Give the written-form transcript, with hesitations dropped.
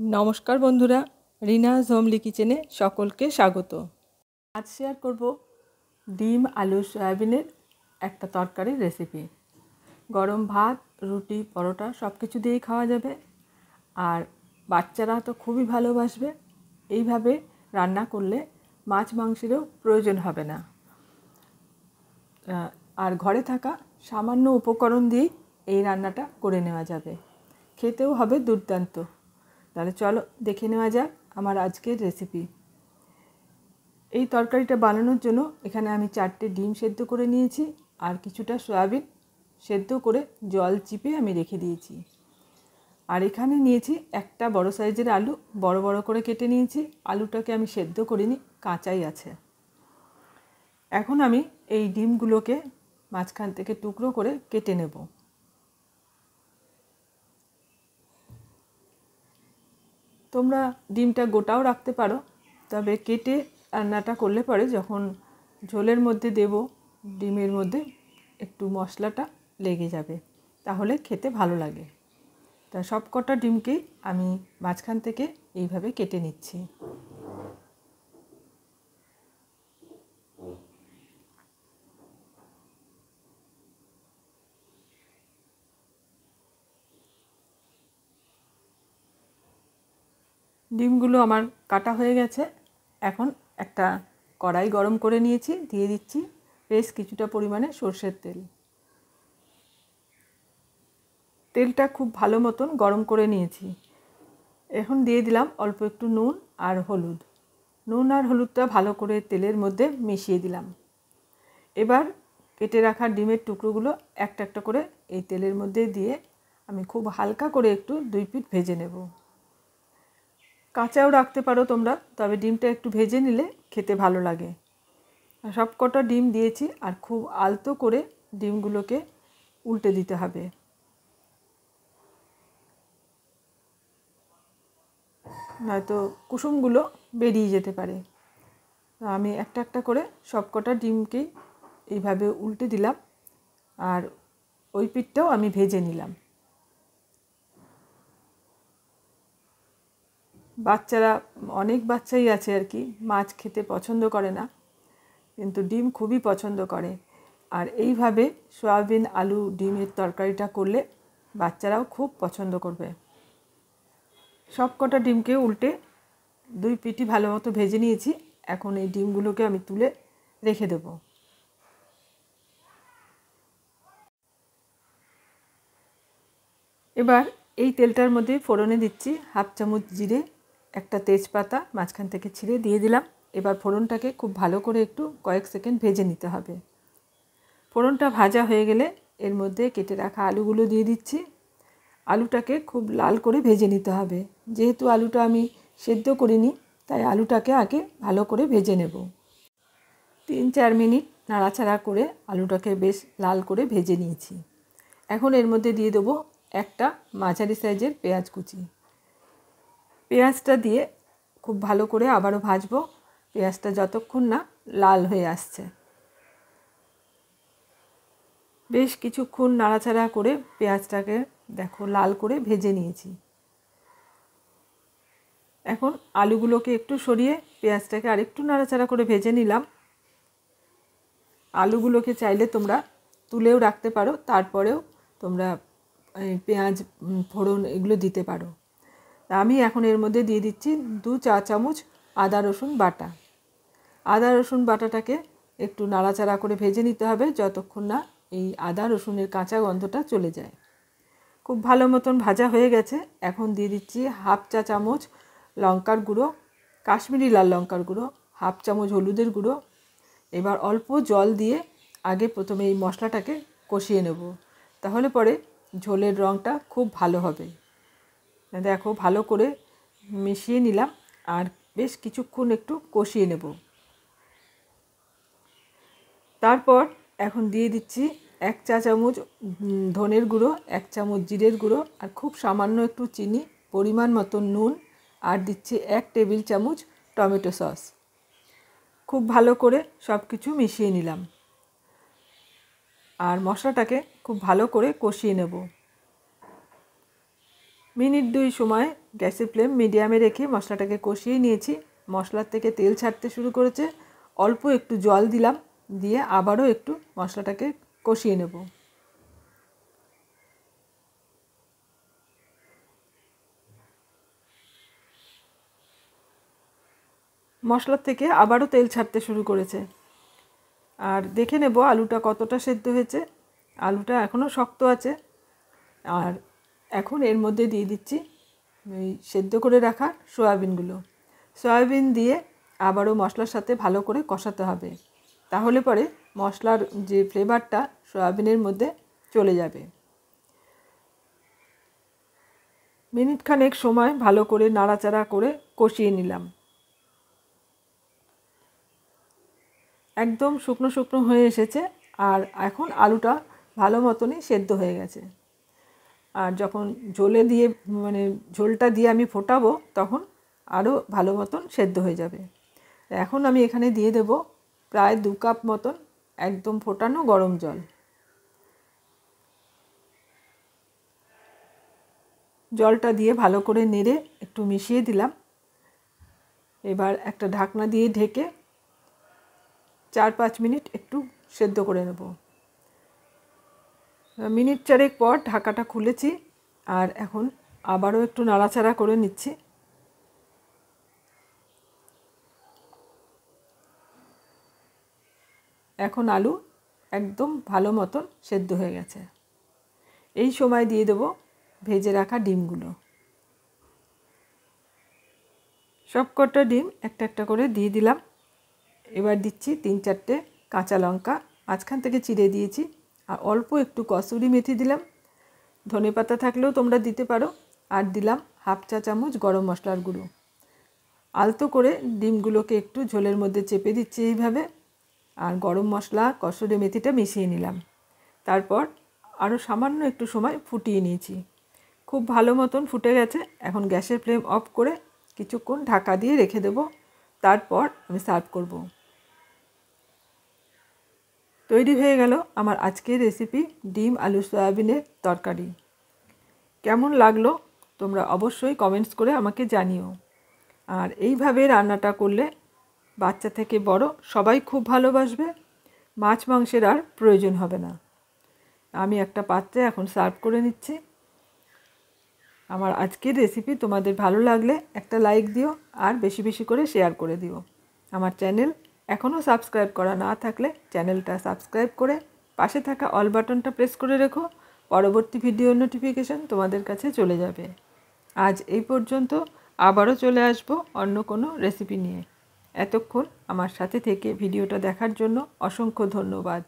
नमस्कार बंधुरा रीनाज होमली किचेने सकलके स्वागत। आज शेयर करब डिम आलू सयाबिनेर एक तरकारी रेसिपि। गरम भात रुटी परोटा सब किछु दिएई खावा जाबे और बाच्चारा तो खूबई भालोबासबे। एइभाবে रान्ना करले माछ मांसेरও प्रयोजन हबे ना और घरे थाका सामान्य उपकरण दिएई এই রান্নাটা করে নেওয়া যাবে। খেতেও হবে দুর্দান্ত। তাহলে চলো দেখে নেওয়া যাক আমার আজকের রেসিপি। এই তরকারিটা বানানোর জন্য এখানে আমি 4টে ডিম সেদ্ধ করে নিয়েছি আর কিছুটা সয়াবিন সেদ্ধ করে জল চিপে আমি রেখে দিয়েছি। আর এখানে নিয়েছি একটা বড় সাইজের আলু, বড় বড় করে কেটে নিয়েছি। আলুটাকে আমি সেদ্ধ করিনি, কাঁচাই আছে। এখন আমি এই ডিমগুলোকে মাঝখান থেকে টুকরো করে কেটে নেব। তোমরা ডিমটা গোটাও রাখতে পারো, তবে কেটে রান্নাটা করলে পরে যখন ঝোলের মধ্যে দেব ডিমের মধ্যে একটু মশলাটা লেগে যাবে, তাহলে খেতে ভালো লাগে। তা সব কটা ডিমকেই আমি মাঝখান থেকে এইভাবে কেটে নিচ্ছি। ডিমগুলো আমার কাটা হয়ে গেছে। এখন একটা কড়াই গরম করে নিয়েছি, দিয়ে দিচ্ছি বেশ কিছুটা পরিমাণে সরষের তেল। তেলটা খুব ভালো মতন গরম করে নিয়েছি। এখন দিয়ে দিলাম অল্প একটু নুন আর হলুদ। নুন আর হলুদটা ভালো করে তেলের মধ্যে মিশিয়ে দিলাম। এবার কেটে রাখা ডিমের টুকরোগুলো একটা একটা করে এই তেলের মধ্যে দিয়ে আমি খুব হালকা করে একটু 2 পিঠ ভেজে নেব। কাঁচাও রাখতে পারো তোমরা, তবে ডিমটা একটু ভেজে নিলে খেতে ভালো লাগে। সব কটা ডিম দিয়েছি আর খুব আলতো করে ডিমগুলোকে উল্টে দিতে হবে, নয়তো কুসুমগুলো বেরিয়ে যেতে পারে। আমি একটা একটা করে সব কটা ডিমকেই এইভাবে উল্টে দিলাম আর ওই পিঠটাও আমি ভেজে নিলাম। বাচ্চারা অনেক বাচ্চাই আছে আর কি মাছ খেতে পছন্দ করে না, কিন্তু ডিম খুবই পছন্দ করে। আর এইভাবে সয়াবিন আলু ডিমের তরকারিটা করলে বাচ্চারাও খুব পছন্দ করবে। সব কটা ডিমকে উল্টে 2 পিঠই ভালো মতো ভেজে নিয়েছি। এখন এই ডিমগুলোকে আমি তুলে রেখে দেব। এবার এই তেলটার মধ্যে ফোড়নে দিচ্ছি হাফ চামচ জিরে, একটা তেজপাতা মাঝখান থেকে ছিঁড়ে দিয়ে দিলাম। এবার ফোড়নটাকে খুব ভালো করে একটু কয়েক সেকেন্ড ভেজে নিতে হবে। ফোড়নটা ভাজা হয়ে গেলে এর মধ্যে কেটে রাখা আলুগুলো দিয়ে দিচ্ছি। আলুটাকে খুব লাল করে ভেজে নিতে হবে। যেহেতু আলুটা আমি সেদ্ধ করিনি, তাই আলুটাকে আগে ভালো করে ভেজে নেব। 3-4 মিনিট নাড়াচাড়া করে আলুটাকে বেশ লাল করে ভেজে নিয়েছি। এখন এর মধ্যে দিয়ে দেবো একটা মাঝারি সাইজের পেঁয়াজ কুচি। পেঁয়াজটা দিয়ে খুব ভালো করে আবারও ভাজবো, পেঁয়াজটা যতক্ষণ না লাল হয়ে আসছে। বেশ কিছুক্ষণ নাড়াচাড়া করে পেঁয়াজটাকে দেখো লাল করে ভেজে নিয়েছি। এখন আলুগুলোকে একটু সরিয়ে পেঁয়াজটাকে আরেকটু নাড়াচাড়া করে ভেজে নিলাম। আলুগুলোকে চাইলে তোমরা তুলেও রাখতে পারো, তারপরেও তোমরা পেঁয়াজ ফোড়ন এগুলো দিতে পারো। আমি এখন এর মধ্যে দিয়ে দিচ্ছি 2 চা চামচ আদা রসুন বাটা। আদা রসুন বাটাটাকে একটু নাড়াচাড়া করে ভেজে নিতে হবে যতক্ষণ না এই আদা রসুনের কাঁচা গন্ধটা চলে যায়। খুব ভালো মতন ভাজা হয়ে গেছে। এখন দিয়ে দিচ্ছি হাফ চা চামচ লঙ্কার গুঁড়ো, কাশ্মীরি লাল লঙ্কার গুঁড়ো, হাফ চামচ হলুদের গুঁড়ো। এবার অল্প জল দিয়ে আগে প্রথমে এই মশলাটাকে কষিয়ে নেব, তাহলে পরে ঝোলের রঙটা খুব ভালো হবে। দেখো ভালো করে মিশিয়ে নিলাম আর বেশ কিছুক্ষণ একটু কষিয়ে নেব। তারপর এখন দিয়ে দিচ্ছি 1 চা চামচ ধনের গুঁড়ো, 1 চামচ জিরের গুঁড়ো আর খুব সামান্য একটু চিনি, পরিমাণ মতো নুন আর দিচ্ছি 1 টেবিল চামচ টমেটো সস। খুব ভালো করে সব কিছু মিশিয়ে নিলাম আর মশলাটাকে খুব ভালো করে কষিয়ে নেব। মিনিট 2 সময় গ্যাসের ফ্লেম মিডিয়ামে রেখে মশলাটাকে কষিয়ে নিয়েছি। মশলার থেকে তেল ছাড়তে শুরু করেছে। অল্প একটু জল দিলাম, দিয়ে আবারও একটু মশলাটাকে কষিয়ে নেব। মশলার থেকে আবারও তেল ছাড়তে শুরু করেছে। আর দেখে নেব আলুটা কতটা সেদ্ধ হয়েছে। আলুটা এখনও শক্ত আছে। আর এখন এর মধ্যে দিয়ে দিচ্ছি ওই সেদ্ধ করে রাখা সয়াবিনগুলো। সয়াবিন দিয়ে আবারও মশলার সাথে ভালো করে কষাতে হবে, তাহলে পরে মশলার যে ফ্লেভারটা সয়াবিনের মধ্যে চলে যাবে। মিনিট খানেক সময় ভালো করে নাড়াচাড়া করে কষিয়ে নিলাম। একদম শুকনো শুকনো হয়ে এসেছে। আর এখন আলুটা ভালো মতনই সেদ্ধ হয়ে গেছে। আর যখন ঝোলটা দিয়ে আমি ফোটাবো তখন আরও ভালো মতন সেদ্ধ হয়ে যাবে। এখন আমি এখানে দিয়ে দেব প্রায় 2 কাপ মতন একদম ফোটানো গরম জল। জলটা দিয়ে ভালো করে নেড়ে একটু মিশিয়ে দিলাম। এবার একটা ঢাকনা দিয়ে ঢেকে 4-5 মিনিট একটু সেদ্ধ করে নেব। মিনিট 4 পর ঢাকাটা খুলেছি। আর এখন আবারও একটু নাড়াচাড়া করে নিচ্ছি। এখন আলু একদম ভালো মতন সেদ্ধ হয়ে গেছে। এই সময় দিয়ে দেব ভেজে রাখা ডিমগুলো। সবকটা ডিম একটা একটা করে দিয়ে দিলাম। এবার দিচ্ছি 3-4টে কাঁচা লঙ্কা মাঝখান থেকে চিড়ে দিয়েছি। আর অল্প একটু কসুরি মেথি দিলাম। ধনেপাতা থাকলেও তোমরা দিতে পারো। আর দিলাম 1/2 চা চামচ গরম মশলার গুঁড়ো। আলতো করে ডিমগুলোকে একটু ঝোলের মধ্যে চেপে দিচ্ছি এইভাবে। আর গরম মশলা কসুরি মেথিটা মিশিয়ে নিলাম। তারপর আরও সামান্য একটু সময় ফুটিয়ে নিয়েছি। খুব ভালো মতন ফুটে গেছে। এখন গ্যাসের ফ্লেম অফ করে কিছুক্ষণ ঢাকা দিয়ে রেখে দেব। তারপর আমি সার্ভ করব। তৈরি হয়ে গেল আমার আজকের রেসিপি ডিম আলু সয়াবিনের তরকারি। কেমন লাগলো তোমরা অবশ্যই কমেন্টস করে আমাকে জানিও। আর এইভাবে রান্নাটা করলে বাচ্চা থেকে বড় সবাই খুব ভালোবাসবে। মাছ মাংসের আর প্রয়োজন হবে না। আমি একটা পাত্রে এখন সার্ভ করে নিচ্ছি। আমার আজকের রেসিপি তোমাদের ভালো লাগলে একটা লাইক দিও আর বেশি বেশি করে শেয়ার করে দিও। আমার চ্যানেল এখনও সাবস্ক্রাইব করা না থাকলে চ্যানেলটা সাবস্ক্রাইব করে পাশে থাকা অল বাটনটা প্রেস করে রেখো। পরবর্তী ভিডিওর নোটিফিকেশান তোমাদের কাছে চলে যাবে। আজ এই পর্যন্ত। আবারও চলে আসবো অন্য কোনো রেসিপি নিয়ে। এতক্ষণ আমার সাথে থেকে ভিডিওটা দেখার জন্য অসংখ্য ধন্যবাদ।